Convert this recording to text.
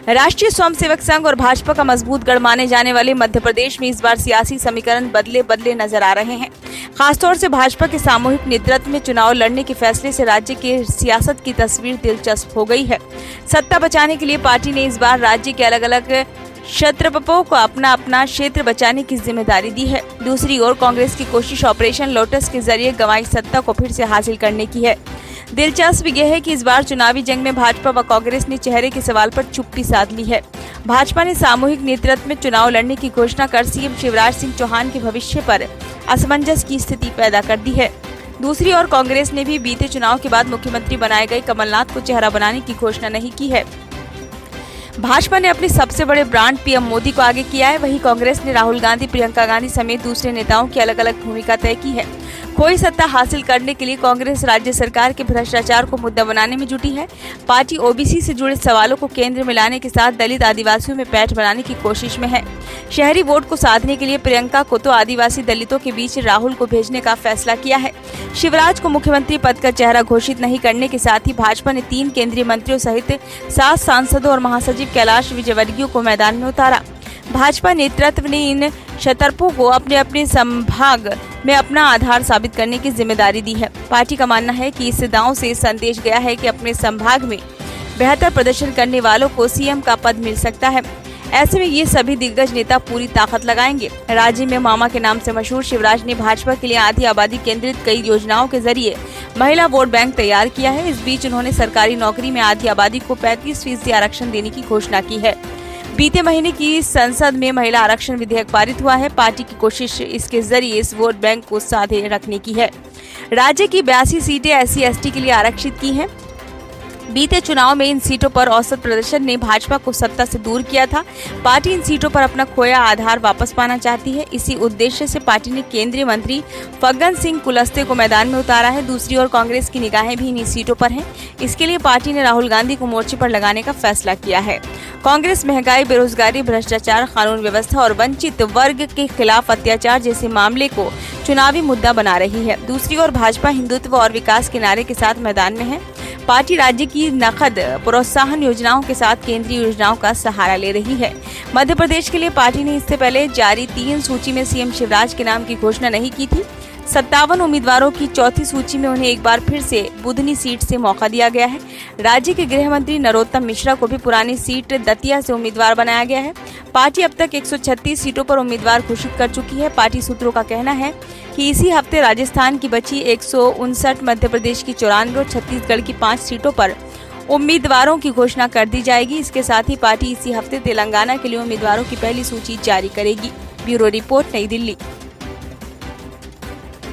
राष्ट्रीय स्वयंसेवक संघ और भाजपा का मजबूत गढ़ माने जाने वाले मध्य प्रदेश में इस बार सियासी समीकरण बदले बदले नजर आ रहे हैं। खासतौर से भाजपा के सामूहिक नेतृत्व में चुनाव लड़ने के फैसले से राज्य की सियासत की तस्वीर दिलचस्प हो गई है। सत्ता बचाने के लिए पार्टी ने इस बार राज्य के अलग अलग क्षेत्रपों को अपना अपना क्षेत्र बचाने की जिम्मेदारी दी है। दूसरी ओर कांग्रेस की कोशिश ऑपरेशन लोटस के जरिए गंवाई सत्ता को फिर से हासिल करने की है। दिलचस्प यह है कि इस बार चुनावी जंग में भाजपा व कांग्रेस ने चेहरे के सवाल पर चुप्पी साध ली है। भाजपा ने सामूहिक नेतृत्व में चुनाव लड़ने की घोषणा कर सीएम शिवराज सिंह चौहान के भविष्य पर असमंजस की स्थिति पैदा कर दी है। दूसरी ओर कांग्रेस ने भी बीते चुनाव के बाद मुख्यमंत्री बनाए गए कमलनाथ को चेहरा बनाने की घोषणा नहीं की है। भाजपा ने अपने सबसे बड़े ब्रांड पीएम मोदी को आगे किया है, वहीं कांग्रेस ने राहुल गांधी, प्रियंका गांधी समेत दूसरे नेताओं की अलग अलग भूमिका तय की है। खोई सत्ता हासिल करने के लिए कांग्रेस राज्य सरकार के भ्रष्टाचार को मुद्दा बनाने में जुटी है। पार्टी ओबीसी से जुड़े सवालों को केंद्र में लाने के साथ दलित आदिवासियों में पैठ बनाने की कोशिश में है। शहरी वोट को साधने के लिए प्रियंका को तो आदिवासी दलितों के बीच राहुल को भेजने का फैसला किया है। शिवराज को मुख्यमंत्री पद का चेहरा घोषित नहीं करने के साथ ही भाजपा ने 3 केंद्रीय मंत्रियों सहित 7 सांसदों और महासचिव कैलाश विजयवर्गीय को मैदान में उतारा। भाजपा नेतृत्व ने इन क्षत्रपों को अपने अपने संभाग में अपना आधार साबित करने की जिम्मेदारी दी है। पार्टी का मानना है कि इस दांव से संदेश गया है कि अपने संभाग में बेहतर प्रदर्शन करने वालों को सीएम का पद मिल सकता है। ऐसे में ये सभी दिग्गज नेता पूरी ताकत लगाएंगे। राज्य में मामा के नाम से मशहूर शिवराज ने भाजपा के लिए आधी आबादी केंद्रित कई योजनाओं के जरिए महिला वोट बैंक तैयार किया है। इस बीच उन्होंने सरकारी नौकरी में आधी आबादी को 35% आरक्षण देने की घोषणा की है। बीते महीने की संसद में महिला आरक्षण विधेयक पारित हुआ है। पार्टी की कोशिश इसके जरिए इस वोट बैंक को साधे रखने की है। राज्य की 82 सीटें SC/ST के लिए आरक्षित की हैं। बीते चुनाव में इन सीटों पर औसत प्रदर्शन ने भाजपा को सत्ता से दूर किया था। पार्टी इन सीटों पर अपना खोया आधार वापस पाना चाहती है। इसी उद्देश्य से पार्टी ने केंद्रीय मंत्री फग्गन सिंह कुलस्ते को मैदान में उतारा है। दूसरी ओर कांग्रेस की निगाहें भी इन सीटों पर हैं। इसके लिए पार्टी ने राहुल गांधी को मोर्चे पर लगाने का फैसला किया है। कांग्रेस महंगाई, बेरोजगारी, भ्रष्टाचार, कानून व्यवस्था और वंचित वर्ग के खिलाफ अत्याचार जैसे मामले को चुनावी मुद्दा बना रही है। दूसरी ओर भाजपा हिंदुत्व और विकास के नारे के साथ मैदान में है। पार्टी राज्य की नकद प्रोत्साहन योजनाओं के साथ केंद्रीय योजनाओं का सहारा ले रही है। मध्य प्रदेश के लिए पार्टी ने इससे पहले जारी 3 सूची में सीएम शिवराज के नाम की घोषणा नहीं की थी। 57 उम्मीदवारों की चौथी सूची में उन्हें एक बार फिर से बुधनी सीट से मौका दिया गया है। राज्य के गृह मंत्री नरोत्तम मिश्रा को भी पुरानी सीट दतिया से उम्मीदवार बनाया गया है। पार्टी अब तक 136 सीटों पर उम्मीदवार घोषित कर चुकी है। पार्टी सूत्रों का कहना है कि इसी हफ्ते राजस्थान की बची 159, मध्य प्रदेश की 94 और छत्तीसगढ़ की 5 सीटों पर उम्मीदवारों की घोषणा कर दी जाएगी। इसके साथ ही पार्टी इसी हफ्ते तेलंगाना के लिए उम्मीदवारों की पहली सूची जारी करेगी। ब्यूरो रिपोर्ट, नई दिल्ली।